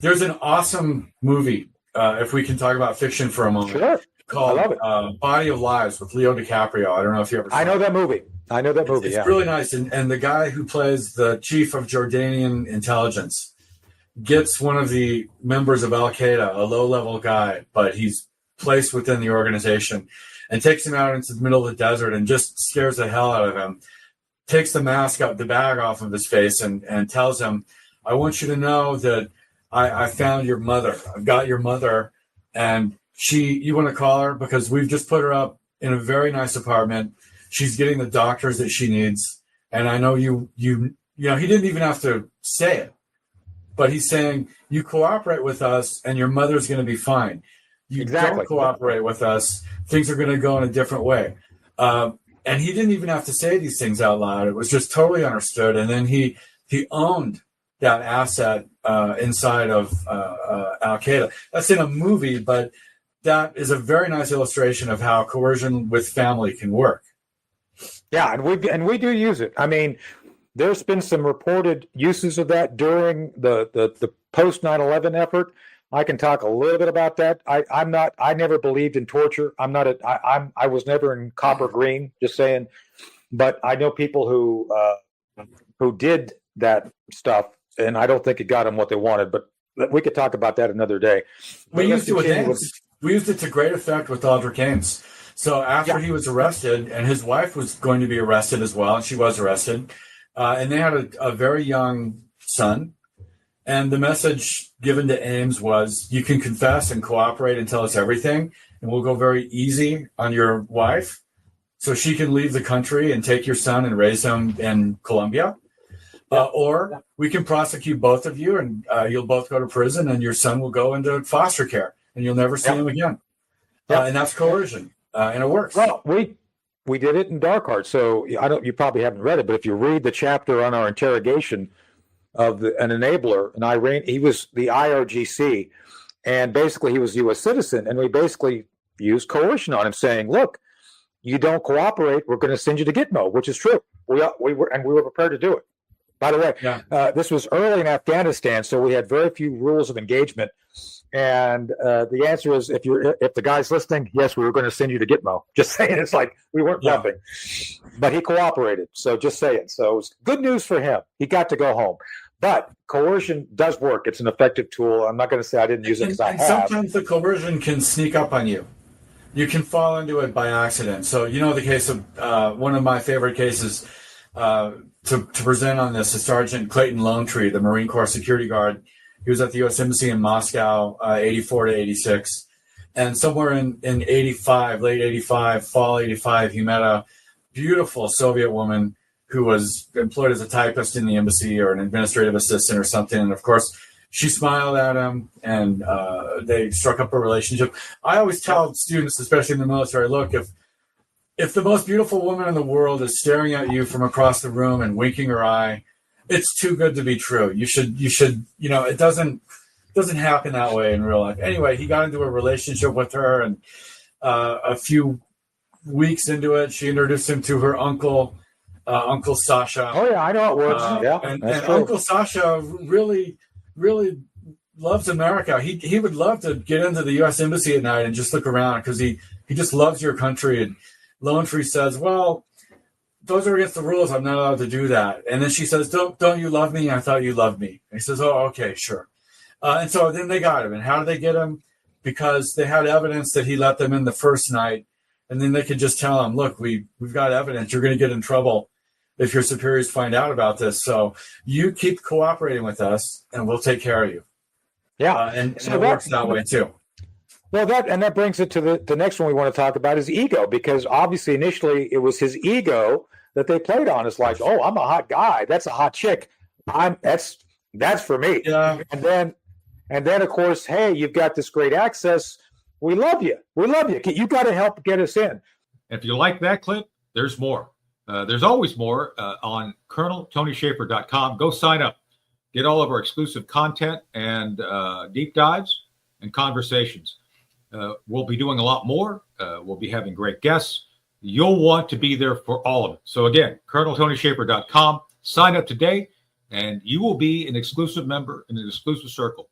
There's an awesome movie, if we can talk about fiction for a moment, Sure. called Body of Lies with Leo DiCaprio. I don't know if you ever saw I know it. that movie. It's Yeah. really nice. And the guy who plays the chief of Jordanian intelligence gets one of the members of Al Qaeda, a low-level guy, but he's placed within the organization, and takes him out into the middle of the desert and just scares the hell out of him. Takes the mask out, the bag off of his face, and tells him, "I want you to know that I found your mother. I've got your mother, and you want to call her because we've just put her up in a very nice apartment. She's getting the doctors that she needs, and I know you know." He didn't even have to say it, but he's saying, "You cooperate with us, and your mother's going to be fine. You don't cooperate with us, things are going to go in a different way." And he didn't even have to say these things out loud. It was just totally understood. And then he owned that asset inside of Al Qaeda. That's in a movie, but that is a very nice illustration of how coercion with family can work. Yeah, and we do use it. I mean, there's been some reported uses of that during the post 9/11 effort. I can talk a little bit about that. I never believed in torture. I was never in copper green, just saying. But I know people who did that stuff, and I don't think it got them what they wanted. But we could talk about that another day. We used it with Ames. We used it to great effect with Audric Ames. So after he was arrested, and his wife was going to be arrested as well, and she was arrested, and they had a very young son. And the message given to Ames was, you can confess and cooperate and tell us everything, and we'll go very easy on your wife so she can leave the country and take your son and raise him in Colombia. Or we can prosecute both of you, and you'll both go to prison, and your son will go into foster care, and you'll never see him again. And that's coercion, and it works. Well, we did it in Dark Heart, so you probably haven't read it, but if you read the chapter on our interrogation of an enabler in Iran, he was the IRGC, and basically he was a U.S. citizen, and we basically used coercion on him, saying, "Look, you don't cooperate, we're going to send you to Gitmo," which is true. We were prepared to do it. By the way, this was early in Afghanistan, so we had very few rules of engagement. And the answer is, if the guy's listening, yes, we were going to send you to Gitmo. Just saying, it's like we weren't bluffing, but he cooperated. So just saying. So it was good news for him. He got to go home. But coercion does work. It's an effective tool. I'm not going to say I didn't use it because I have. Sometimes the coercion can sneak up on you. You can fall into it by accident. So the case of one of my favorite cases to present on this is Sergeant Clayton Longtree, the Marine Corps security guard. He was at the U.S. Embassy in Moscow, 84 to 86. And somewhere in 85, late 85, fall 85, he met a beautiful Soviet woman who was employed as a typist in the embassy or an administrative assistant or something. And of course, she smiled at him, and they struck up a relationship. I always tell students, especially in the military, look, if the most beautiful woman in the world is staring at you from across the room and winking her eye, it's too good to be true. You should, it doesn't happen that way in real life. Anyway, he got into a relationship with her, and a few weeks into it, she introduced him to her uncle, Uncle Sasha. Oh yeah, I know it works. And Uncle Sasha really, really loves America. He would love to get into the U.S. Embassy at night and just look around because he just loves your country. And Longtree says, "Well, those are against the rules. I'm not allowed to do that." And then she says, Don't you love me? I thought you loved me. And he says, "Oh, okay, sure." And so then they got him. And how did they get him? Because they had evidence that he let them in the first night. And then they could just tell him, "Look, we've got evidence. You're going to get in trouble if your superiors find out about this. So you keep cooperating with us, and we'll take care of you." Yeah. And so it works that way, too. Well, that brings it to the next one we want to talk about is ego, because obviously initially it was his ego that they played on. It's like, "Oh, I'm a hot guy. That's a hot chick. That's for me." Yeah. And then of course, hey, you've got this great access. We love you. We love you. You got to help get us in. If you like that clip, there's more. There's always more on ColonelTonyShaffer.com. Go sign up. Get all of our exclusive content and deep dives and conversations. We'll be doing a lot more. We'll be having great guests. You'll want to be there for all of it. So again, ColonelTonyShaffer.com. Sign up today, and you will be an exclusive member in an exclusive circle.